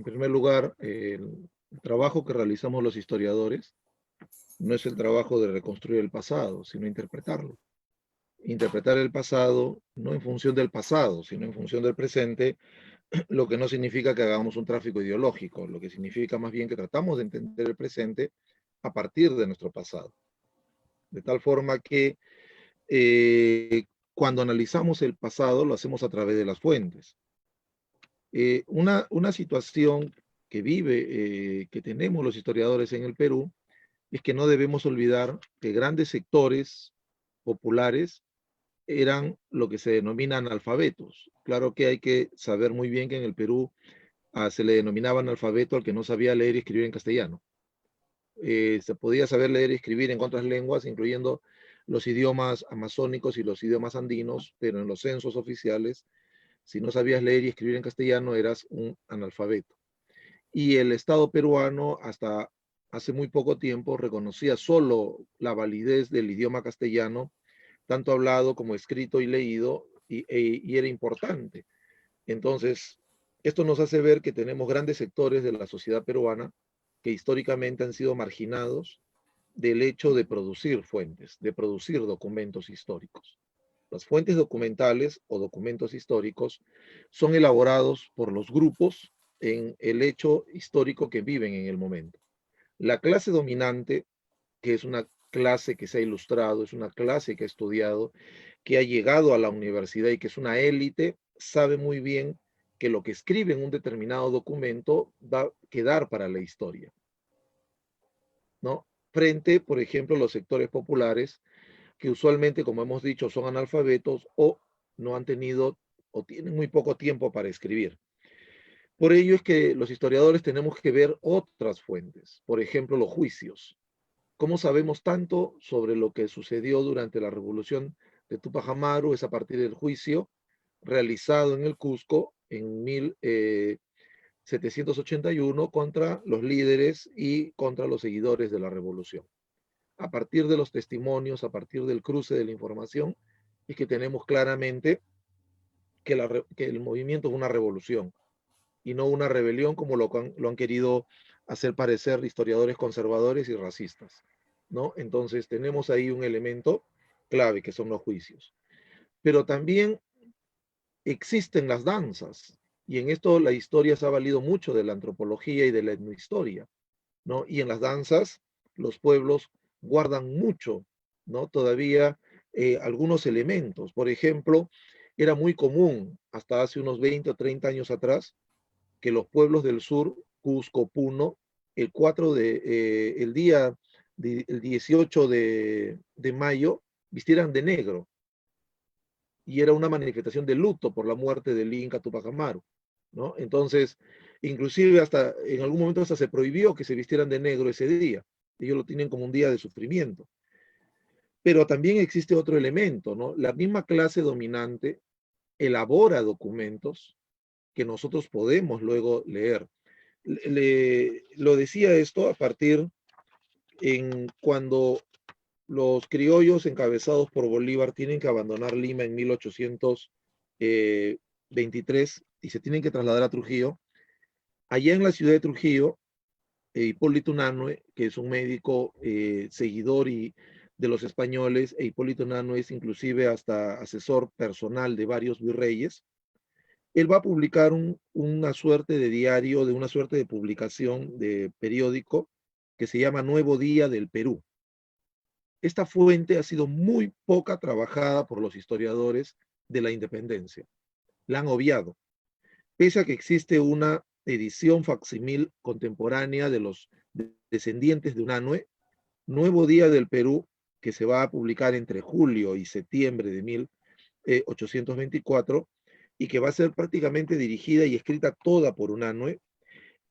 En primer lugar, el trabajo que realizamos los historiadores no es el trabajo de reconstruir el pasado, sino interpretarlo. Interpretar el pasado no en función del pasado, sino en función del presente, lo que no significa que hagamos un tráfico ideológico, lo que significa más bien que tratamos de entender el presente a partir de nuestro pasado. De tal forma que cuando analizamos el pasado lo hacemos a través de las fuentes. Una situación que que tenemos los historiadores en el Perú, es que no debemos olvidar que grandes sectores populares eran lo que se denomina analfabetos. Claro que hay que saber muy bien que en el Perú se le denominaba analfabeto al que no sabía leer y escribir en castellano. Se podía saber leer y escribir en otras lenguas, incluyendo los idiomas amazónicos y los idiomas andinos, pero en los censos oficiales, si no sabías leer y escribir en castellano, eras un analfabeto. Y el Estado peruano, hasta hace muy poco tiempo, reconocía solo la validez del idioma castellano, tanto hablado como escrito y leído, y era importante. Entonces, esto nos hace ver que tenemos grandes sectores de la sociedad peruana que históricamente han sido marginados del hecho de producir fuentes, de producir documentos históricos. Las fuentes documentales o documentos históricos son elaborados por los grupos en el hecho histórico que viven en el momento. La clase dominante, que es una clase que se ha ilustrado, es una clase que ha estudiado, que ha llegado a la universidad y que es una élite, sabe muy bien que lo que escribe en un determinado documento va a quedar para la historia, ¿no? Frente, por ejemplo, a los sectores populares, que usualmente, como hemos dicho, son analfabetos o no han tenido o tienen muy poco tiempo para escribir. Por ello es que los historiadores tenemos que ver otras fuentes, por ejemplo, los juicios. ¿Cómo sabemos tanto sobre lo que sucedió durante la revolución de Tupac Amaru? Es a partir del juicio realizado en el Cusco en 1781 contra los líderes y contra los seguidores de la revolución. A partir de los testimonios, a partir del cruce de la información, es que tenemos claramente que el movimiento es una revolución y no una rebelión como lo han querido hacer parecer historiadores conservadores y racistas, ¿no? Entonces tenemos ahí un elemento clave que son los juicios. Pero también existen las danzas y en esto la historia se ha valido mucho de la antropología y de la etnohistoria, ¿no? Y en las danzas los pueblos guardan mucho, ¿no? Todavía algunos elementos. Por ejemplo, era muy común hasta hace unos 20 o 30 años atrás que los pueblos del sur, Cusco, Puno, el día el 18 de mayo, vistieran de negro. Y era una manifestación de luto por la muerte del Inca Tupac Amaru, ¿no? Entonces, inclusive hasta en algún momento hasta se prohibió que se vistieran de negro ese día. Ellos lo tienen como un día de sufrimiento. Pero también existe otro elemento, ¿no? La misma clase dominante elabora documentos que nosotros podemos luego leer. Lo decía esto a partir en cuando los criollos encabezados por Bolívar tienen que abandonar Lima en 1823 y se tienen que trasladar a Trujillo. Allá en la ciudad de Trujillo, Hipólito Unanue, que es un médico seguidor de los españoles, e Hipólito Unanue es inclusive hasta asesor personal de varios virreyes, él va a publicar una suerte de diario, de una suerte de publicación de periódico que se llama Nuevo Día del Perú. Esta fuente ha sido muy poca trabajada por los historiadores de la independencia. La han obviado, pese a que existe una edición facsimil contemporánea de los descendientes de Unanue, Nuevo Día del Perú, que se va a publicar entre julio y septiembre de 1824, y que va a ser prácticamente dirigida y escrita toda por Unanue.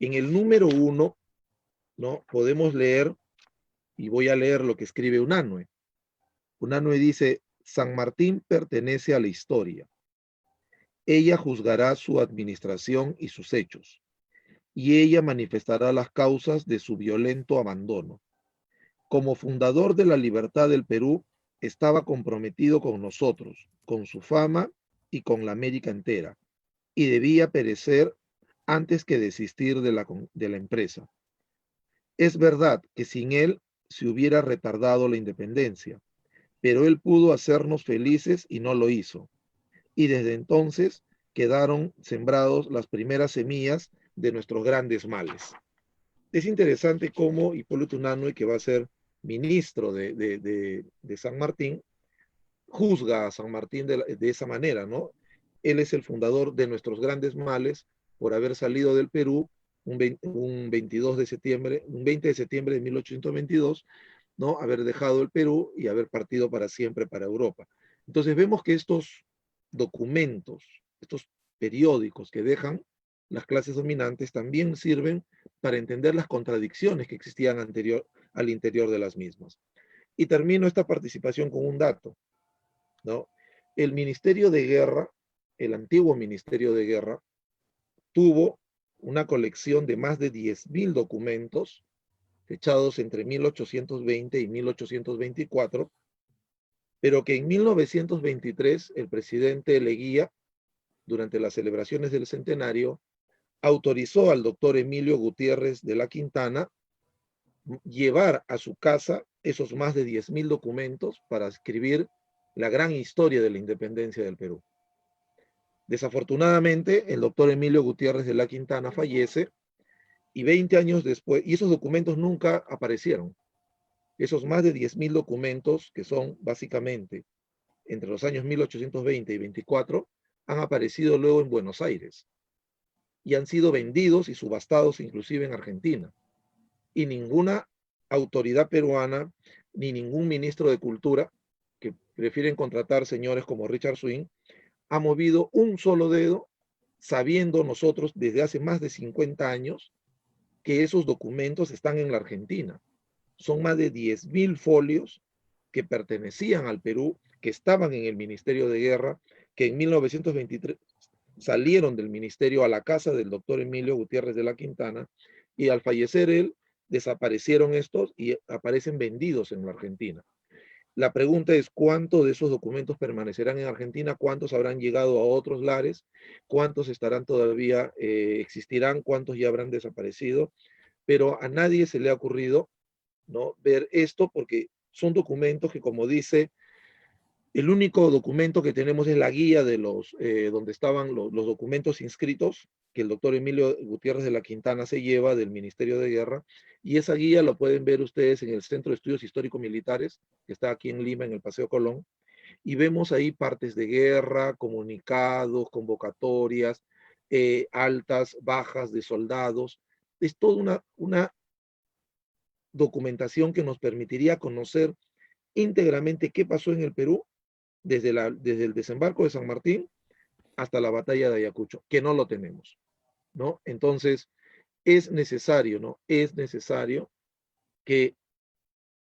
En el número 1, ¿no? Podemos leer, y voy a leer lo que escribe Unanue. Unanue dice: San Martín pertenece a la historia. Ella juzgará su administración y sus hechos, y ella manifestará las causas de su violento abandono. Como fundador de la libertad del Perú, estaba comprometido con nosotros, con su fama y con la América entera, y debía perecer antes que desistir de la empresa. Es verdad que sin él se hubiera retardado la independencia, pero él pudo hacernos felices y no lo hizo. Y desde entonces quedaron sembrados las primeras semillas de nuestros grandes males. Es interesante cómo Hipólito Unanue, que va a ser ministro de San Martín, juzga a San Martín de esa manera, ¿no? Él es el fundador de nuestros grandes males por haber salido del Perú un 22 de septiembre, un 20 de septiembre de 1822, ¿no? Haber dejado el Perú y haber partido para siempre para Europa. Entonces vemos que estos documentos, estos periódicos que dejan las clases dominantes también sirven para entender las contradicciones que existían al interior de las mismas. Y termino esta participación con un dato, ¿no? El Ministerio de Guerra, el antiguo Ministerio de Guerra, tuvo una colección de más de 10.000 documentos fechados entre 1820 y 1824, pero que en 1923 el presidente Leguía, durante las celebraciones del centenario, autorizó al doctor Emilio Gutiérrez de la Quintana llevar a su casa esos más de 10.000 documentos para escribir la gran historia de la independencia del Perú. Desafortunadamente, el doctor Emilio Gutiérrez de la Quintana fallece y 20 años después, y esos documentos nunca aparecieron. Esos más de 10.000 documentos, que son básicamente entre los años 1820 y 24, han aparecido luego en Buenos Aires y han sido vendidos y subastados inclusive en Argentina. Y ninguna autoridad peruana ni ningún ministro de Cultura, que prefieren contratar señores como Richard Swing, ha movido un solo dedo, sabiendo nosotros desde hace más de 50 años que esos documentos están en la Argentina. Son más de 10.000 folios que pertenecían al Perú, que estaban en el Ministerio de Guerra, que en 1923 salieron del ministerio a la casa del doctor Emilio Gutiérrez de la Quintana, y al fallecer él, desaparecieron estos y aparecen vendidos en la Argentina. La pregunta es cuántos de esos documentos permanecerán en Argentina, cuántos habrán llegado a otros lares, cuántos estarán todavía, existirán, cuántos ya habrán desaparecido, pero a nadie se le ha ocurrido, ¿no?, ver esto porque son documentos que, como dice, el único documento que tenemos es la guía de donde estaban los documentos inscritos que el doctor Emilio Gutiérrez de la Quintana se lleva del Ministerio de Guerra, y esa guía lo pueden ver ustedes en el Centro de Estudios Histórico-Militares, que está aquí en Lima, en el Paseo Colón, y vemos ahí partes de guerra, comunicados, convocatorias, altas, bajas de soldados. Es toda una documentación que nos permitiría conocer íntegramente qué pasó en el Perú desde el desembarco de San Martín hasta la batalla de Ayacucho, que no lo tenemos, ¿no? Entonces, es necesario, ¿no? Es necesario que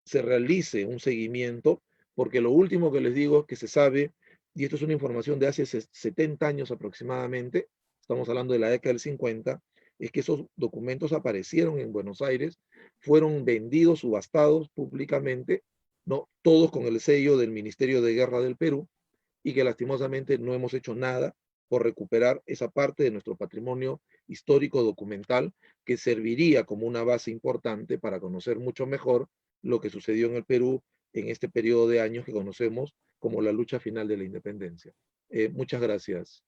se realice un seguimiento, porque lo último que les digo que se sabe, y esto es una información de hace 70 años aproximadamente, estamos hablando de la década del 50, es que esos documentos aparecieron en Buenos Aires, fueron vendidos, subastados públicamente, ¿no? Todos con el sello del Ministerio de Guerra del Perú, y que lastimosamente no hemos hecho nada por recuperar esa parte de nuestro patrimonio histórico documental que serviría como una base importante para conocer mucho mejor lo que sucedió en el Perú en este periodo de años que conocemos como la lucha final de la independencia. Muchas gracias.